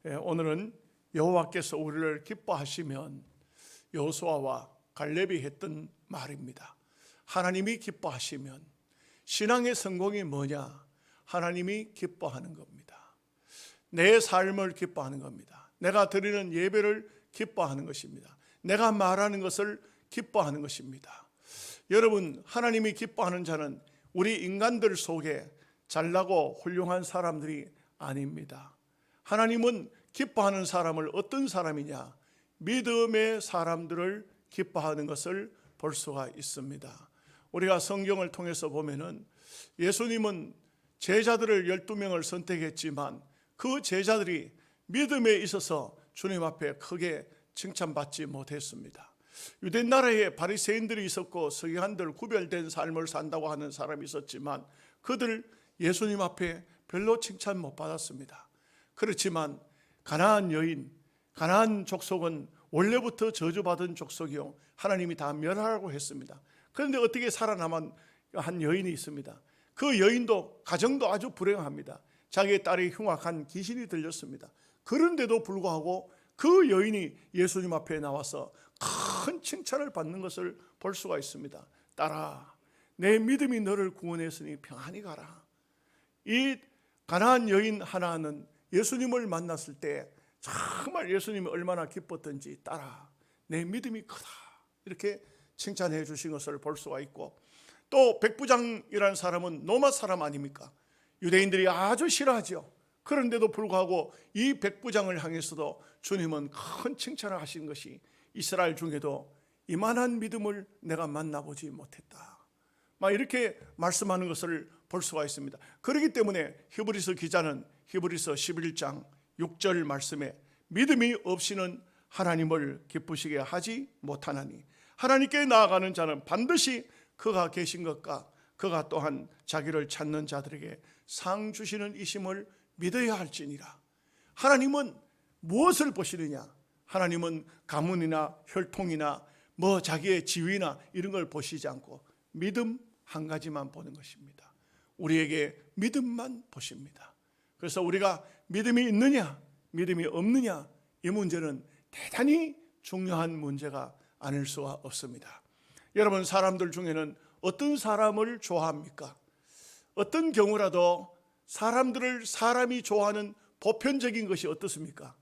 오늘은 여호와께서 우리를 기뻐하시면 여호수아와 갈렙이 했던 말입니다. 하나님이 기뻐하시면 신앙의 성공이 뭐냐? 하나님이 기뻐하는 겁니다. 내 삶을 기뻐하는 겁니다. 내가 드리는 예배를 기뻐하는 것입니다. 내가 말하는 것을 기뻐하는 것입니다. 여러분, 하나님이 기뻐하는 자는 우리 인간들 속에 잘나고 훌륭한 사람들이 아닙니다. 하나님은 기뻐하는 사람을 어떤 사람이냐? 믿음의 사람들을 기뻐하는 것을 볼 수가 있습니다. 우리가 성경을 통해서 보면은 예수님은 제자들을 12명을 선택했지만 그 제자들이 믿음에 있어서 주님 앞에 크게 칭찬받지 못했습니다. 유대 나라에 바리새인들이 있었고 서기관들 구별된 삶을 산다고 하는 사람이 있었지만 그들 예수님 앞에 별로 칭찬 못 받았습니다. 그렇지만 가나안 여인, 가나안 족속은 원래부터 저주받은 족속이요 하나님이 다 멸하라고 했습니다. 그런데 어떻게 살아남은 한 여인이 있습니다. 그 여인도 가정도 아주 불행합니다. 자기의 딸이 흉악한 귀신이 들렸습니다. 그런데도 불구하고 그 여인이 예수님 앞에 나와서 큰 칭찬을 받는 것을 볼 수가 있습니다. 딸아, 내 믿음이 너를 구원했으니 평안히 가라. 이 가나안 여인 하나는 예수님을 만났을 때 정말 예수님이 얼마나 기뻤던지 딸아, 내 믿음이 크다 이렇게 칭찬해 주신 것을 볼 수가 있고, 또 백부장이라는 사람은 로마 사람 아닙니까? 유대인들이 아주 싫어하죠. 그런데도 불구하고 이 백부장을 향해서도 주님은 큰 칭찬을 하신 것이 이스라엘 중에도 이만한 믿음을 내가 만나보지 못했다, 막 이렇게 말씀하는 것을 볼 수가 있습니다. 그렇기 때문에 히브리서 기자는 히브리서 11장 6절 말씀에 믿음이 없이는 하나님을 기쁘시게 하지 못하나니 하나님께 나아가는 자는 반드시 그가 계신 것과 그가 또한 자기를 찾는 자들에게 상 주시는 이심을 믿어야 할지니라. 하나님은 무엇을 보시느냐? 하나님은 가문이나 혈통이나 자기의 지위나 이런 걸 보시지 않고 믿음 한 가지만 보는 것입니다. 우리에게 믿음만 보십니다. 그래서 우리가 믿음이 있느냐 믿음이 없느냐, 이 문제는 대단히 중요한 문제가 아닐 수가 없습니다. 여러분, 사람들 중에는 어떤 사람을 좋아합니까? 어떤 경우라도 사람이 좋아하는 보편적인 것이 어떻습니까?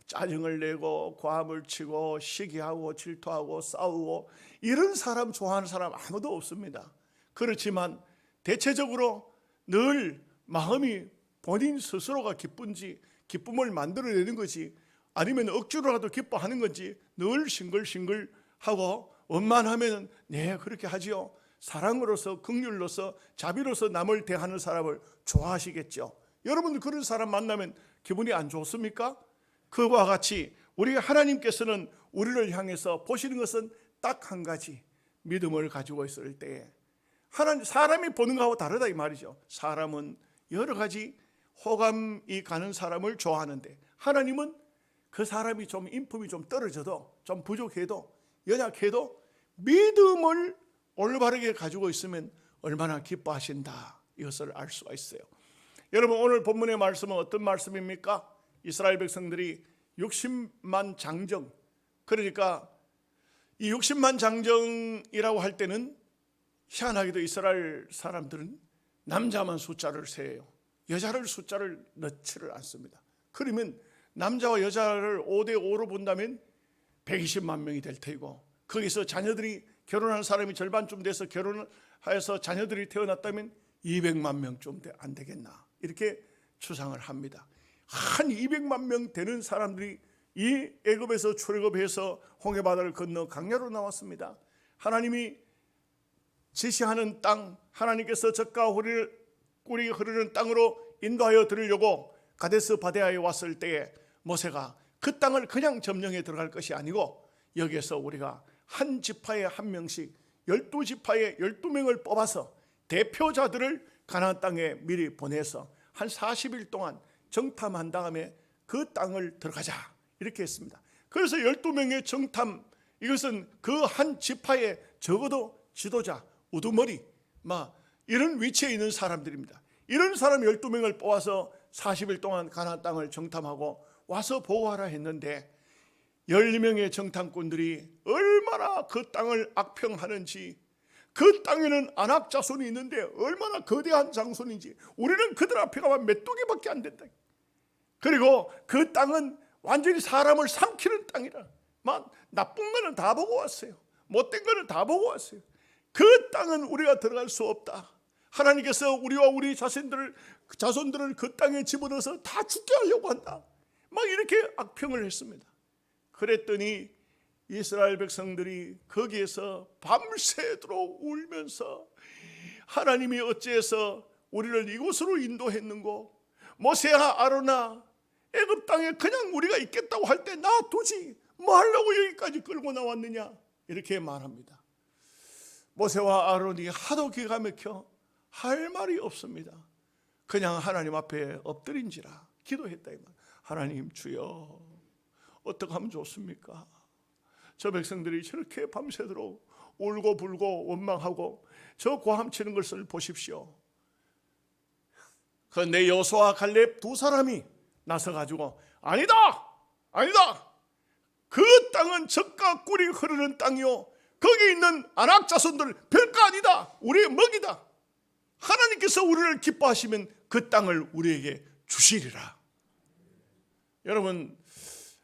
짜증을 내고 고함을 치고 시기하고 질투하고 싸우고, 이런 사람 좋아하는 사람 아무도 없습니다. 그렇지만 대체적으로 늘 마음이 본인 스스로가 기쁜지 기쁨을 만들어내는 것이 아니면 억지로라도 기뻐하는 건지 늘 싱글싱글하고 원만하면 네 그렇게 하지요. 사랑으로서 긍휼로서 자비로서 남을 대하는 사람을 좋아하시겠죠. 여러분들 그런 사람 만나면 기분이 안 좋습니까? 그와 같이 우리 하나님께서는 우리를 향해서 보시는 것은 딱 한 가지, 믿음을 가지고 있을 때에 사람이 보는 것하고 다르다 이 말이죠. 사람은 여러 가지 호감이 가는 사람을 좋아하는데 하나님은 그 사람이 좀 인품이 좀 떨어져도 좀 부족해도 연약해도 믿음을 올바르게 가지고 있으면 얼마나 기뻐하신다, 이것을 알 수가 있어요. 여러분, 오늘 본문의 말씀은 어떤 말씀입니까? 이스라엘 백성들이 60만 장정, 그러니까 이 60만 장정이라고 할 때는 희한하게도 이스라엘 사람들은 남자만 숫자를 세요. 여자를 숫자를 넣지를 않습니다. 그러면 남자와 여자를 5대5로 본다면 120만 명이 될 테고, 거기서 자녀들이 결혼한 사람이 절반쯤 돼서 결혼해서 자녀들이 태어났다면 200만 명쯤 안 되겠나, 이렇게 추상을 합니다. 한 200만 명 되는 사람들이 이 애굽에서 출애굽해서 홍해바다를 건너 광야로 나왔습니다. 하나님이 지시하는 땅, 하나님께서 젖과 꿀이 흐르는 땅으로 인도하여 드리려고 가데스 바네아에 왔을 때에 모세가 그 땅을 그냥 점령해 들어갈 것이 아니고 여기에서 우리가 한 지파에 한 명씩 12지파에 12명을 뽑아서 대표자들을 가나안 땅에 미리 보내서 한 40일 동안 정탐한 다음에 그 땅을 들어가자, 이렇게 했습니다. 그래서 12명의 정탐, 이것은 그 한 지파에 적어도 지도자, 우두머리 이런 위치에 있는 사람들입니다. 이런 사람 12명을 뽑아서 40일 동안 가나안 땅을 정탐하고 와서 보호하라 했는데 12명의 정탐꾼들이 얼마나 그 땅을 악평하는지, 그 땅에는 안악 자손이 있는데 얼마나 거대한 장손인지 우리는 그들 앞에 가면 메뚜기밖에 안 된다. 그리고 그 땅은 완전히 사람을 삼키는 땅이라, 막 나쁜 거는 다 보고 왔어요. 못된 거는 다 보고 왔어요. 그 땅은 우리가 들어갈 수 없다. 하나님께서 우리와 우리 자손들을 그 땅에 집어넣어서 다 죽게 하려고 한다. 막 이렇게 악평을 했습니다. 그랬더니 이스라엘 백성들이 거기에서 밤새도록 울면서 하나님이 어찌해서 우리를 이곳으로 인도했는고, 모세야 아론아, 애굽 땅에 그냥 우리가 있겠다고 할 때 놔두지 뭐 하려고 여기까지 끌고 나왔느냐, 이렇게 말합니다. 모세와 아론이 하도 기가 막혀 할 말이 없습니다. 그냥 하나님 앞에 엎드린지라 기도했다 이 말. 하나님 주여, 어떻게 하면 좋습니까? 저 백성들이 저렇게 밤새도록 울고 불고 원망하고 저 고함치는 것을 보십시오. 그런데 여호수아와 갈렙 두 사람이 나서가지고 아니다, 아니다, 그 땅은 젖과 꿀이 흐르는 땅이요, 거기 있는 아낙 자손들 별거 아니다, 우리의 먹이다. 하나님께서 우리를 기뻐하시면 그 땅을 우리에게 주시리라. 여러분,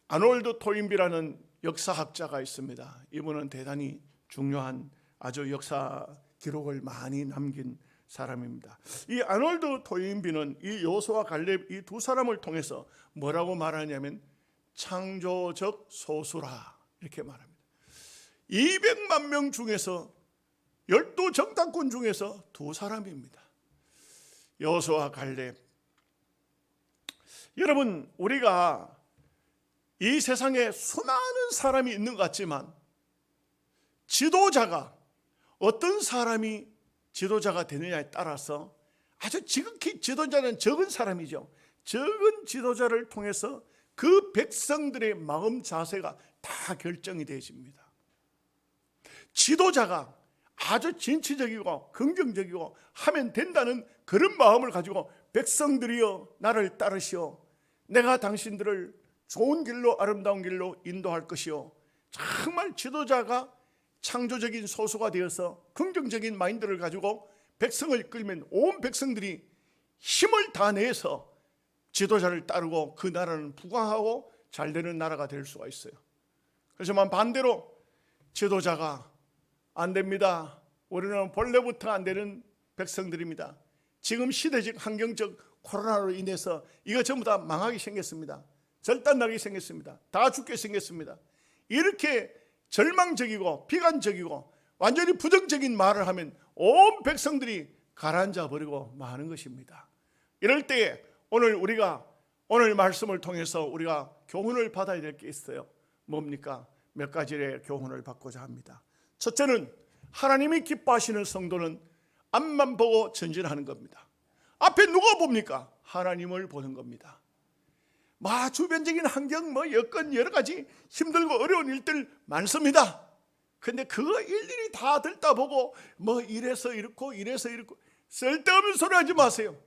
아놀드 토인비라는 역사학자가 있습니다. 이분은 대단히 중요한 아주 역사 기록을 많이 남긴 사람입니다. 이 아놀드 토인비는 이 여호수아 갈렙 이 두 사람을 통해서 뭐라고 말하냐면 창조적 소수라 이렇게 말합니다. 200만 명 중에서 12 정탐꾼 중에서 두 사람입니다. 여호수아 갈렙. 여러분, 우리가 이 세상에 수많은 사람이 있는 것 같지만 지도자가 어떤 사람이 지도자가 되느냐에 따라서 아주 지극히 지도자는 적은 사람이죠. 적은 지도자를 통해서 그 백성들의 마음 자세가 다 결정이 되어집니다. 지도자가 아주 진취적이고 긍정적이고 하면 된다는 그런 마음을 가지고 백성들이여 나를 따르시오, 내가 당신들을 좋은 길로 아름다운 길로 인도할 것이요, 정말 지도자가 창조적인 소수가 되어서 긍정적인 마인드를 가지고 백성을 이끌면 온 백성들이 힘을 다 내서 지도자를 따르고 그 나라는 부강하고 잘되는 나라가 될 수가 있어요. 그렇지만 반대로 지도자가 안 됩니다, 우리는 본래부터 안 되는 백성들입니다, 지금 시대적 환경적 코로나로 인해서 이거 전부 다 망하게 생겼습니다, 절단나게 생겼습니다, 다 죽게 생겼습니다, 이렇게 절망적이고 비관적이고 완전히 부정적인 말을 하면 온 백성들이 가라앉아 버리고 마는 것입니다. 이럴 때에 오늘 말씀을 통해서 우리가 교훈을 받아야 될 게 있어요. 뭡니까? 몇 가지의 교훈을 받고자 합니다. 첫째는 하나님이 기뻐하시는 성도는 앞만 보고 전진하는 겁니다. 앞에 누가 봅니까? 하나님을 보는 겁니다. 주변적인 환경, 여건 여러 가지 힘들고 어려운 일들 많습니다. 근데 그거 일일이 다 듣다 보고 이래서 이렇고 쓸데없는 소리 하지 마세요.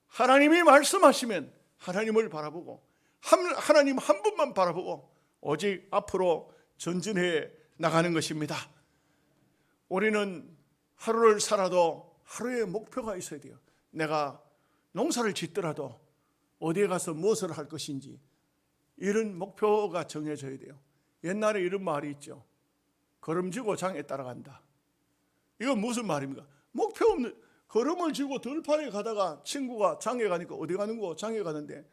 하나님이 말씀하시면 하나님을 바라보고 하나님 한 분만 바라보고 오직 앞으로 전진해 나가는 것입니다. 우리는 하루를 살아도 하루의 목표가 있어야 돼요. 내가 농사를 짓더라도 어디에 가서 무엇을 할 것인지 이런 목표가 정해져야 돼요. 옛날에 이런 말이 있죠. 걸음지고 장에 따라간다. 이건 무슨 말입니까? 목표 없는, 걸음을 지고 들판에 가다가 친구가 장에 가니까 어디 가는 거? 장에 가는데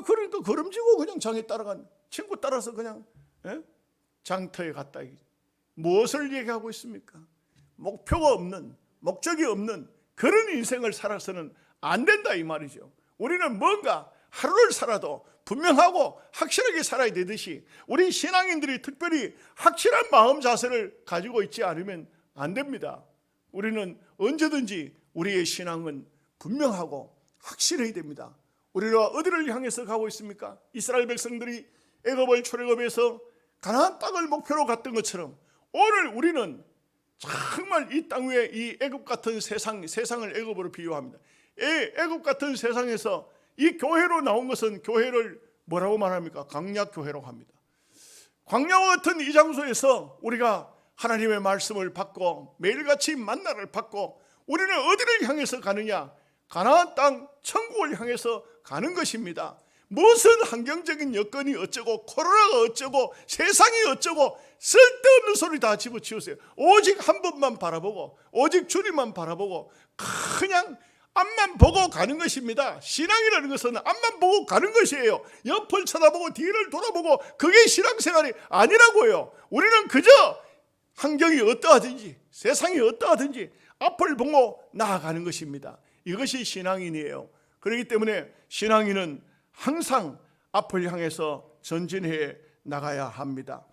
그러니까 걸음지고 그냥 장에 따라간 친구 따라서 그냥 장터에 갔다. 무엇을 얘기하고 있습니까? 목표가 없는, 목적이 없는 그런 인생을 살아서는 안 된다 이 말이죠. 우리는 뭔가 하루를 살아도 분명하고 확실하게 살아야 되듯이 우리 신앙인들이 특별히 확실한 마음 자세를 가지고 있지 않으면 안 됩니다. 우리는 언제든지 우리의 신앙은 분명하고 확실해야 됩니다. 우리가 어디를 향해서 가고 있습니까? 이스라엘 백성들이 애굽을 출애굽해서 가나안 땅을 목표로 갔던 것처럼 오늘 우리는 정말 이 땅 위에 이 애굽 같은 세상을 애굽으로 비유합니다. 애굽 같은 세상에서 이 교회로 나온 것은 교회를 뭐라고 말합니까? 광야교회라고 합니다. 광야와 같은 이 장소에서 우리가 하나님의 말씀을 받고 매일같이 만나를 받고 우리는 어디를 향해서 가느냐? 가나안 땅 천국을 향해서 가는 것입니다. 무슨 환경적인 여건이 어쩌고 코로나가 어쩌고 세상이 어쩌고 쓸데없는 소리 다 집어치우세요. 오직 한 번만 바라보고 오직 주님만 바라보고 그냥 앞만 보고 가는 것입니다. 신앙이라는 것은 앞만 보고 가는 것이에요. 옆을 쳐다보고 뒤를 돌아보고 그게 신앙생활이 아니라고요. 우리는 그저 환경이 어떠하든지 세상이 어떠하든지 앞을 보고 나아가는 것입니다. 이것이 신앙인이에요. 그렇기 때문에 신앙인은 항상 앞을 향해서 전진해 나가야 합니다.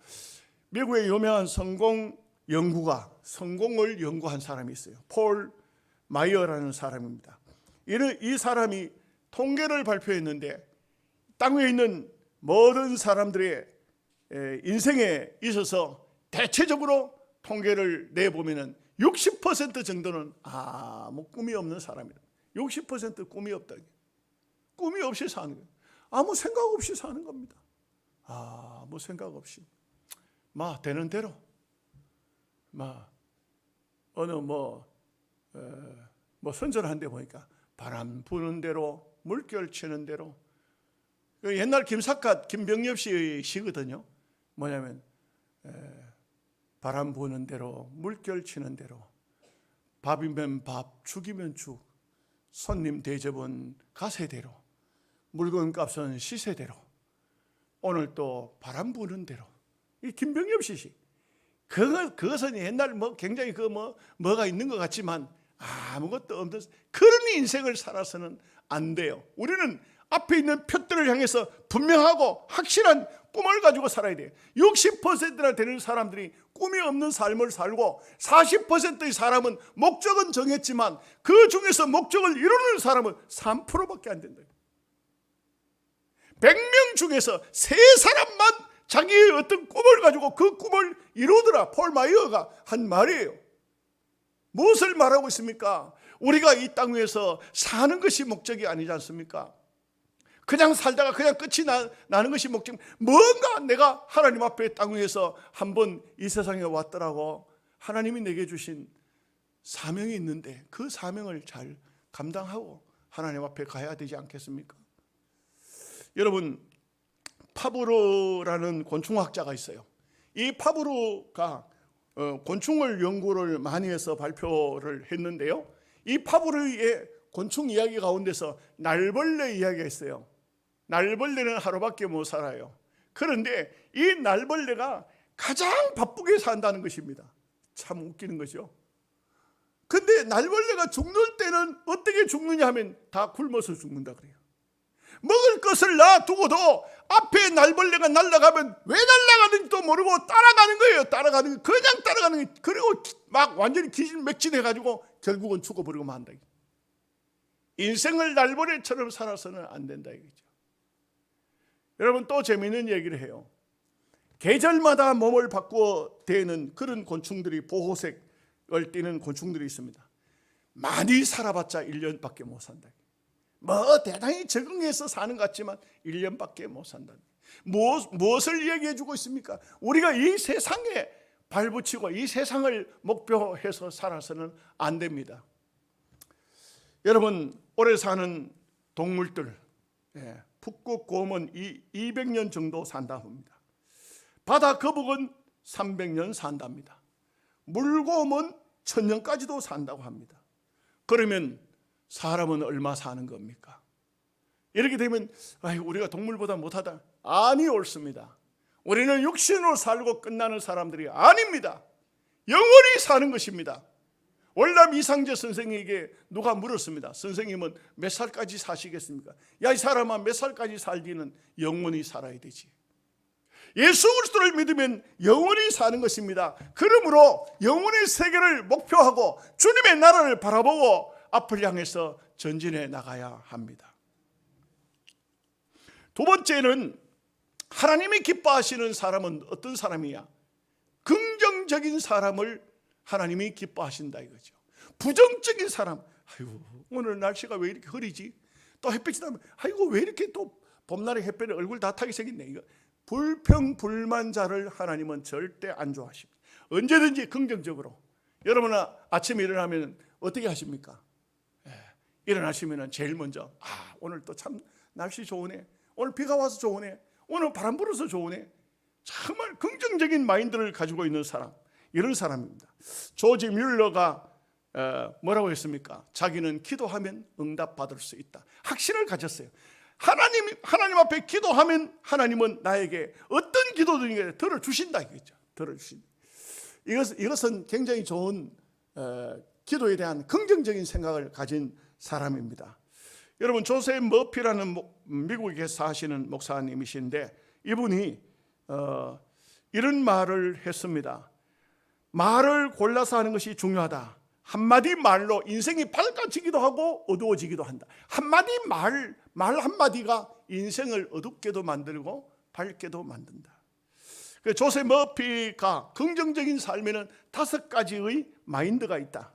미국의 유명한 성공 연구가 성공을 연구한 사람이 있어요. 폴 마이어라는 사람입니다. 이 사람이 통계를 발표했는데 땅 위에 있는 모든 사람들의 인생에 있어서 대체적으로 통계를 내보면 60% 정도는 아무 꿈이 없는 사람이다. 60% 꿈이 없다. 꿈이 없이 사는 거예요. 아무 생각 없이 사는 겁니다. 아무 생각 없이 되는 대로 어느 선전한 데 보니까 바람 부는 대로 물결 치는 대로. 옛날 김삿갓 김병엽 씨의 시거든요. 뭐냐면 바람 부는 대로 물결 치는 대로 밥이면 밥 죽이면 죽 손님 대접은 가세대로 물건값은 시세대로 오늘 또 바람 부는 대로. 이 김병엽 씨 그것은 옛날 굉장히 뭐가 있는 것 같지만 아무것도 없는 그런 인생을 살아서는 안 돼요. 우리는 앞에 있는 표들을 향해서 분명하고 확실한 꿈을 가지고 살아야 돼요. 60%나 되는 사람들이 꿈이 없는 삶을 살고 40%의 사람은 목적은 정했지만 그 중에서 목적을 이루는 사람은 3%밖에 안 된다. 100명 중에서 3사람만 자기의 어떤 꿈을 가지고 그 꿈을 이루더라. 폴 마이어가 한 말이에요. 무엇을 말하고 있습니까? 우리가 이 땅 위에서 사는 것이 목적이 아니지 않습니까? 그냥 살다가 그냥 끝이 나는 것이 목적. 뭔가 내가 하나님 앞에 땅 위에서 한번 이 세상에 왔더라고. 하나님이 내게 주신 사명이 있는데 그 사명을 잘 감당하고 하나님 앞에 가야 되지 않겠습니까? 여러분, 파브로라는 곤충학자가 있어요. 이 파브로가 곤충을 연구를 많이 해서 발표를 했는데요. 이 파브로의 곤충 이야기 가운데서 날벌레 이야기가 있어요. 날벌레는 하루밖에 못 살아요. 그런데 이 날벌레가 가장 바쁘게 산다는 것입니다. 참 웃기는 거죠. 근데 날벌레가 죽는 때는 어떻게 죽느냐 하면 다 굶어서 죽는다 그래요. 먹을 것을 놔두고도 앞에 날벌레가 날아가면 왜 날아가는지도 모르고 따라가는 거예요. 그냥 따라가는 거예요. 그리고 막 완전히 기진맥진해가지고 결국은 죽어버리고 만다. 인생을 날벌레처럼 살아서는 안 된다 이거죠. 여러분, 또 재미있는 얘기를 해요. 계절마다 몸을 바꾸어 대는 그런 곤충들이, 보호색을 띠는 곤충들이 있습니다. 많이 살아봤자 1년밖에 못 산다. 대단히 적응해서 사는 것 같지만 1년밖에 못 산다. 무엇을 얘기해 주고 있습니까? 우리가 이 세상에 발붙이고 이 세상을 목표해서 살아서는 안 됩니다. 여러분, 오래 사는 동물들, 북극 곰은 200년 정도 산다고 합니다. 바다 거북은 300년 산답니다. 물곰은 1000년까지도 산다고 합니다. 그러면 사람은 얼마 사는 겁니까? 이렇게 되면 우리가 동물보다 못하다. 아니, 옳습니다. 우리는 육신으로 살고 끝나는 사람들이 아닙니다. 영원히 사는 것입니다. 월남 이상재 선생에게 누가 물었습니다. 선생님은 몇 살까지 사시겠습니까? 야, 이 사람아, 몇 살까지 살기는 영원히 살아야 되지. 예수 그리스도를 믿으면 영원히 사는 것입니다. 그러므로 영원의 세계를 목표하고 주님의 나라를 바라보고 앞을 향해서 전진해 나가야 합니다. 두 번째는 하나님이 기뻐하시는 사람은 어떤 사람이야? 긍정적인 사람을 하나님이 기뻐하신다 이거죠. 부정적인 사람, 오늘 날씨가 왜 이렇게 흐리지? 또 햇빛이 나면 왜 이렇게 또 봄날에 햇볕에 얼굴 다 타게 생겼네. 이거 불평불만자를 하나님은 절대 안 좋아하십니다. 언제든지 긍정적으로. 여러분은 아침에 일어나면 어떻게 하십니까? 일어나시면 제일 먼저 오늘 또 참 날씨 좋으네, 오늘 비가 와서 좋으네, 오늘 바람 불어서 좋으네, 정말 긍정적인 마인드를 가지고 있는 사람, 이런 사람입니다. 조지 뮬러가 뭐라고 했습니까? 자기는 기도하면 응답받을 수 있다. 확신을 가졌어요. 하나님 앞에 기도하면 하나님은 나에게 어떤 기도든지 들어주신다 이거죠. 들어주신다. 이것은 굉장히 좋은 기도에 대한 긍정적인 생각을 가진 사람입니다. 여러분, 조셉 머피라는 미국에 사시는 목사님이신데, 이분이 이런 말을 했습니다. 말을 골라서 하는 것이 중요하다. 한마디 말로 인생이 밝아지기도 하고 어두워지기도 한다. 한마디 말 한마디가 인생을 어둡게도 만들고 밝게도 만든다. 조셉 머피가 긍정적인 삶에는 5가지의 마인드가 있다.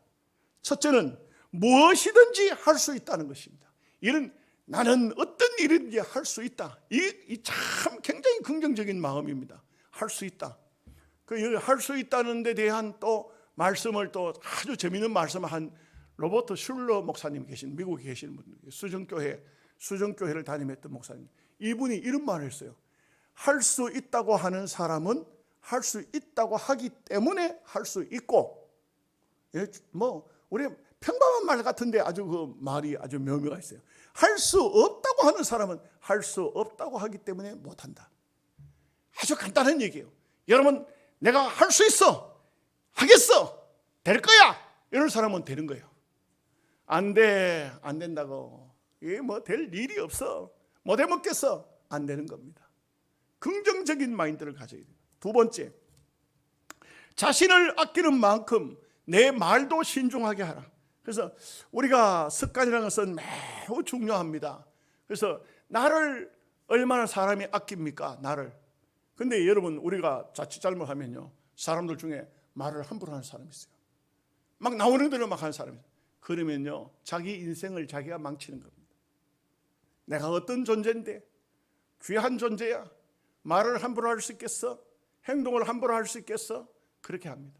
첫째는 무엇이든지 할 수 있다는 것입니다. 이런 나는 어떤 일이든지 할 수 있다. 이 참 굉장히 긍정적인 마음입니다. 할 수 있다. 할 수 있다는 데 대한 또 말씀을 또 아주 재미있는 말씀을 한 로버트 슐러 목사님 계신, 미국에 계시는 분, 수정교회를 담임했던 목사님. 이분이 이런 말을 했어요. 할 수 있다고 하는 사람은 할 수 있다고 하기 때문에 할 수 있고, 우리 평범한 말 같은데 아주 그 말이 아주 묘미가 있어요. 할 수 없다고 하는 사람은 할 수 없다고 하기 때문에 못한다. 아주 간단한 얘기예요. 여러분, 내가 할 수 있어, 하겠어, 될 거야, 이런 사람은 되는 거예요. 안 돼, 안 된다고, 이게 될 일이 없어, 못 해먹겠어, 안 되는 겁니다. 긍정적인 마인드를 가져야 돼요. 두 번째, 자신을 아끼는 만큼 내 말도 신중하게 하라. 그래서 우리가 습관이라는 것은 매우 중요합니다. 그래서 나를 얼마나 사람이 아낍니까? 나를. 근데 여러분, 우리가 자칫 잘못하면요, 사람들 중에 말을 함부로 하는 사람이 있어요. 막 나오는 대로 막 하는 사람이 있어요. 그러면요, 자기 인생을 자기가 망치는 겁니다. 내가 어떤 존재인데, 귀한 존재야, 말을 함부로 할 수 있겠어? 행동을 함부로 할 수 있겠어? 그렇게 합니다.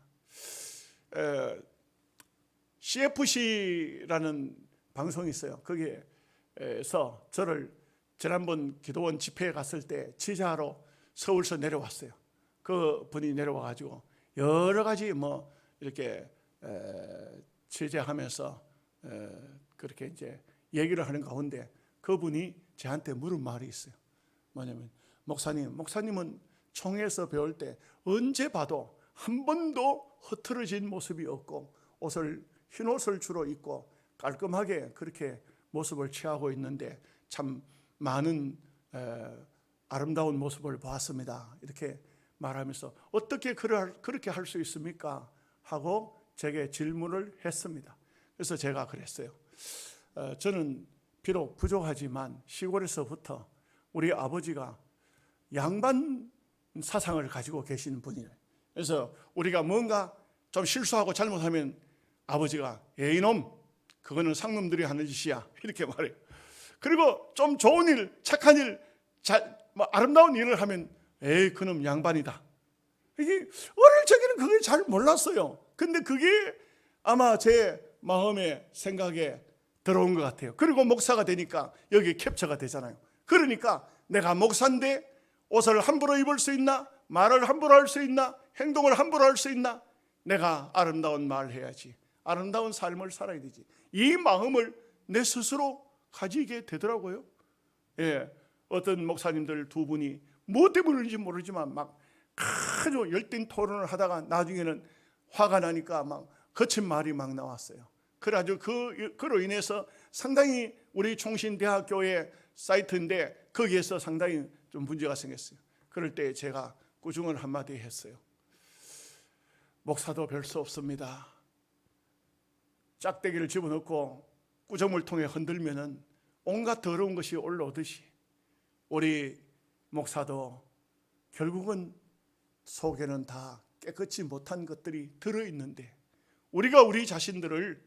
CFC라는 방송이 있어요. 거기에서 저를 지난번 기도원 집회에 갔을 때 취재하러 서울서 내려왔어요. 그 분이 내려와가지고 여러 가지 이렇게 취재하면서 그렇게 이제 얘기를 하는 가운데 그분이 저한테 물은 말이 있어요. 뭐냐면, 목사님은 총회에서 배울 때 언제 봐도 한 번도 흐트러진 모습이 없고 흰 옷을 주로 입고 깔끔하게 그렇게 모습을 취하고 있는데 참 많은 아름다운 모습을 보았습니다. 이렇게 말하면서 어떻게 그렇게 할 수 있습니까? 하고 제게 질문을 했습니다. 그래서 제가 그랬어요. 저는 비록 부족하지만 시골에서부터 우리 아버지가 양반 사상을 가지고 계신 분이에요. 그래서 우리가 뭔가 좀 실수하고 잘못하면 아버지가 이놈, 그거는 상놈들이 하는 짓이야, 이렇게 말해요. 그리고 좀 좋은 일, 착한 일, 아름다운 일을 하면 에이, 그놈 양반이다. 이게 어릴 적에는 그걸 잘 몰랐어요. 근데 그게 아마 제 마음의 생각에 들어온 것 같아요. 그리고 목사가 되니까 여기 캡처가 되잖아요. 그러니까 내가 목사인데 옷을 함부로 입을 수 있나? 말을 함부로 할 수 있나? 행동을 함부로 할 수 있나? 내가 아름다운 말을 해야지, 아름다운 삶을 살아야 되지. 이 마음을 내 스스로 가지게 되더라고요. 어떤 목사님들 두 분이 뭐 때문인지 모르지만 막 아주 열띤 토론을 하다가 나중에는 화가 나니까 막 거친 말이 막 나왔어요. 그래가지고 그로 인해서 상당히 우리 총신대학교의 사이트인데 거기에서 상당히 좀 문제가 생겼어요. 그럴 때 제가 꾸중을 한마디 했어요. 목사도 별 수 없습니다. 짝대기를 집어넣고 꾸정물통에 흔들면은 온갖 더러운 것이 올라오듯이 우리 목사도 결국은 속에는 다 깨끗이 못한 것들이 들어있는데 우리가 우리 자신들을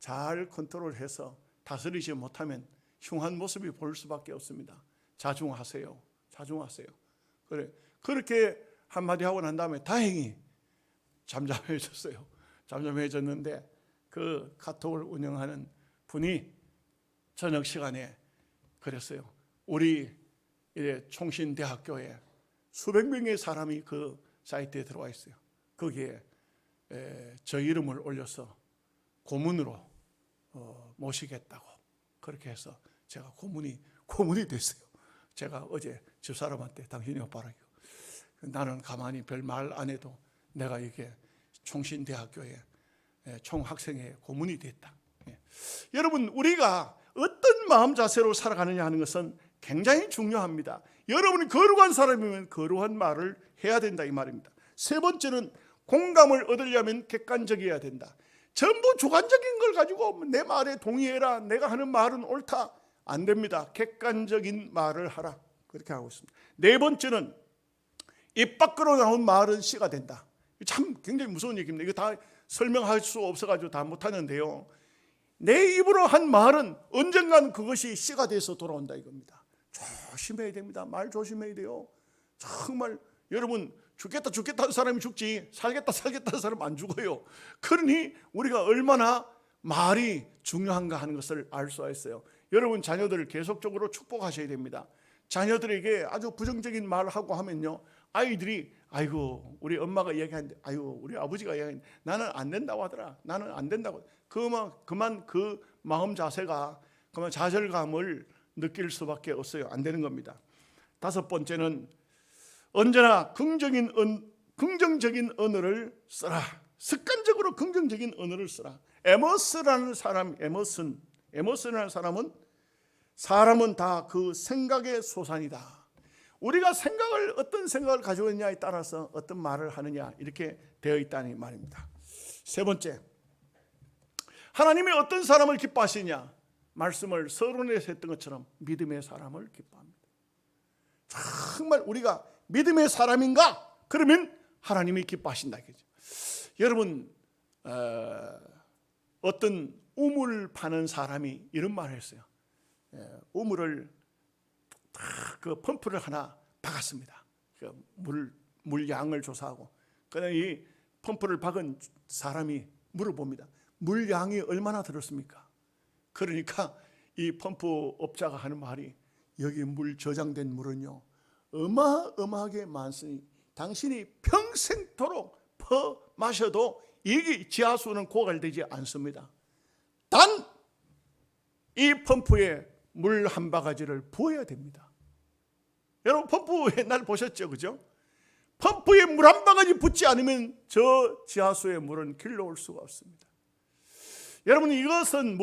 잘 컨트롤해서 다스리지 못하면 흉한 모습이 보일 수밖에 없습니다. 자중하세요. 자중하세요. 그래, 그렇게 한마디 하고 난 다음에 다행히 잠잠해졌어요. 잠잠해졌는데 그 카톡을 운영하는 분이 저녁 시간에 그랬어요. 우리 총신대학교에 수백 명의 사람이 그 사이트에 들어와 있어요. 거기에 저 이름을 올려서 고문으로 모시겠다고 그렇게 해서 제가 고문이 됐어요. 제가 어제 집사람한테 당신이 오빠라고, 나는 가만히 별 말 안 해도 내가 이게 총신대학교에 총학생회 고문이 됐다. 여러분, 우리가 어떤 마음 자세로 살아가느냐 하는 것은 굉장히 중요합니다. 여러분이 거룩한 사람이면 거룩한 말을 해야 된다 이 말입니다. 세 번째는 공감을 얻으려면 객관적이어야 된다. 전부 주관적인 걸 가지고 내 말에 동의해라, 내가 하는 말은 옳다, 안 됩니다. 객관적인 말을 하라, 그렇게 하고 있습니다. 네 번째는 입 밖으로 나온 말은 씨가 된다. 참 굉장히 무서운 얘기입니다. 이거 다 설명할 수 없어가지고 다 못하는데요, 내 입으로 한 말은 언젠간 그것이 씨가 돼서 돌아온다 이겁니다. 조심해야 됩니다. 말 조심해야 돼요. 정말 여러분, 죽겠다 하는 사람이 죽지 살겠다 하는 사람 안 죽어요. 그러니 우리가 얼마나 말이 중요한가 하는 것을 알 수가 있어요. 여러분, 자녀들을 계속적으로 축복하셔야 됩니다. 자녀들에게 아주 부정적인 말을 하고 하면요, 아이들이 아이고 우리 엄마가 이야기하는데, 아이고 우리 아버지가 이야기하는데 나는 안 된다고 하더라, 나는 안 된다고. 그만 그 마음 자세가 그만 좌절감을 느낄 수밖에 없어요. 안 되는 겁니다. 다섯 번째는 언제나 긍정적인 언어를 써라. 습관적으로 긍정적인 언어를 써라. 에머스라는 사람은 사람은 다 그 생각의 소산이다. 우리가 어떤 생각을 가지고 있냐에 따라서 어떤 말을 하느냐, 이렇게 되어 있다는 말입니다. 세 번째, 하나님이 어떤 사람을 기뻐하시냐, 말씀을 서론에서 했던 것처럼 믿음의 사람을 기뻐합니다. 정말 우리가 믿음의 사람인가? 그러면 하나님이 기뻐하신다. 여러분, 어떤 우물 파는 사람이 이런 말을 했어요. 우물을 그 펌프를 하나 박았습니다. 물 양을 조사하고, 그다음에 이 펌프를 박은 사람이 물어봅니다. 물 양이 얼마나 들었습니까? 그러니까 이 펌프 업자가 하는 말이, 여기 물 저장된 물은요 어마어마하게 많으니 당신이 평생토록 퍼 마셔도 이 지하수는 고갈되지 않습니다. 단 이 펌프에 물 한 바가지를 부어야 됩니다. 여러분, 펌프 옛날 보셨죠? 그죠? 펌프에 물 한 바가지 붓지 않으면 저 지하수의 물은 길러올 수가 없습니다. 여러분, 이것은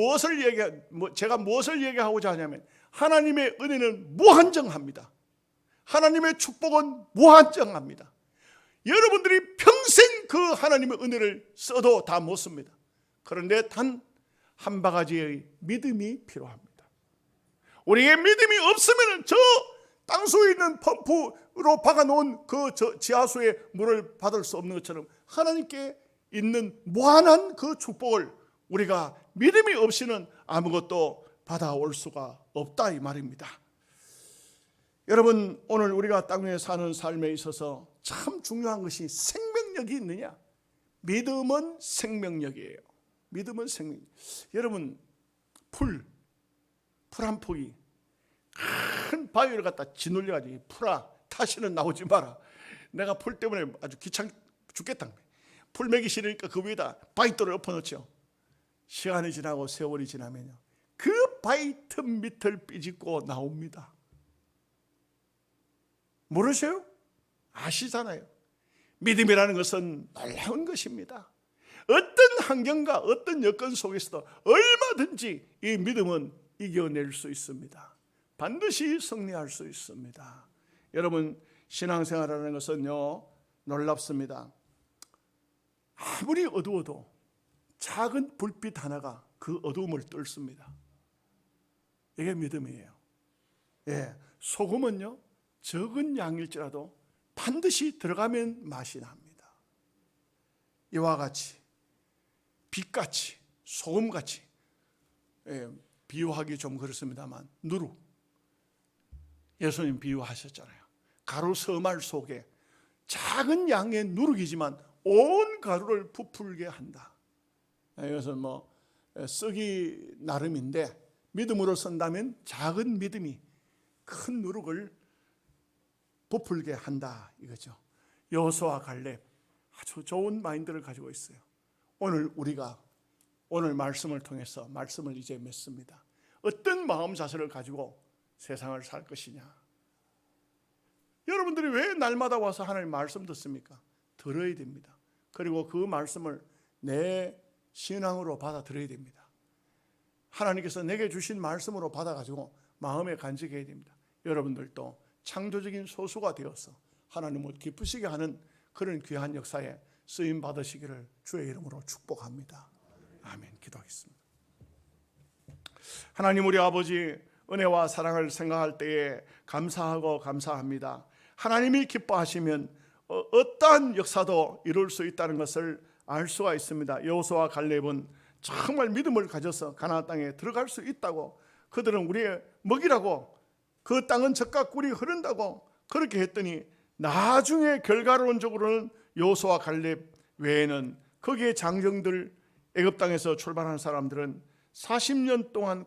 제가 무엇을 얘기하고자 하냐면, 하나님의 은혜는 무한정합니다. 하나님의 축복은 무한정합니다. 여러분들이 평생 그 하나님의 은혜를 써도 다 못 씁니다. 그런데 단 한 바가지의 믿음이 필요합니다. 우리의 믿음이 없으면 저 땅속에 있는 펌프로 박아놓은 그 지하수의 물을 받을 수 없는 것처럼 하나님께 있는 무한한 그 축복을 우리가 믿음이 없이는 아무것도 받아올 수가 없다 이 말입니다. 여러분, 오늘 우리가 땅 위에 사는 삶에 있어서 참 중요한 것이 생명력이 있느냐. 믿음은 생명력이에요. 믿음은 생명력. 여러분, 풀 한 폭이 큰 바위를 갖다 짓눌려가지고, 풀아 다시는 나오지 마라, 내가 풀 때문에 아주 귀찮 죽겠다, 풀 매기 싫으니까 그 위에다 바위돌을 엎어놓죠. 시간이 지나고 세월이 지나면요 그 바위 틈 밑을 삐집고 나옵니다. 모르세요? 아시잖아요. 믿음이라는 것은 놀라운 것입니다. 어떤 환경과 어떤 여건 속에서도 얼마든지 이 믿음은 이겨낼 수 있습니다. 반드시 승리할 수 있습니다. 여러분, 신앙생활이라는 것은요 놀랍습니다. 아무리 어두워도 작은 불빛 하나가 그 어두움을 뚫습니다. 이게 믿음이에요. 소금은요 적은 양일지라도 반드시 들어가면 맛이 납니다. 이와 같이 빛같이 소금같이, 비유하기 좀 그렇습니다만 누룩, 예수님 비유하셨잖아요. 가루 서말 속에 작은 양의 누룩이지만 온 가루를 부풀게 한다. 이것은 쓰기 나름인데, 믿음으로 쓴다면 작은 믿음이 큰 누룩을 부풀게 한다 이거죠. 여호수아 갈렙 아주 좋은 마인드를 가지고 있어요. 오늘 말씀을 통해서 말씀을 이제 맺습니다. 어떤 마음 자세를 가지고 세상을 살 것이냐. 여러분들이 왜 날마다 와서 하나님 말씀 듣습니까? 들어야 됩니다. 그리고 그 말씀을 내 신앙으로 받아들여야 됩니다. 하나님께서 내게 주신 말씀으로 받아가지고 마음에 간직해야 됩니다. 여러분들도 창조적인 소수가 되어서 하나님을 기쁘시게 하는 그런 귀한 역사에 쓰임 받으시기를 주의 이름으로 축복합니다. 아멘. 기도하겠습니다. 하나님, 우리 아버지 은혜와 사랑을 생각할 때에 감사하고 감사합니다. 하나님이 기뻐하시면 어떠한 역사도 이룰 수 있다는 것을 알 수가 있습니다. 여호수아 갈렙은 정말 믿음을 가져서 가나안 땅에 들어갈 수 있다고, 그들은 우리의 먹이라고, 그 땅은 젖과 꿀이 흐른다고 그렇게 했더니 나중에 결과론적으로는 여호수아 갈렙 외에는 거기에 장정들, 애굽 땅에서 출발한 사람들은 40년 동안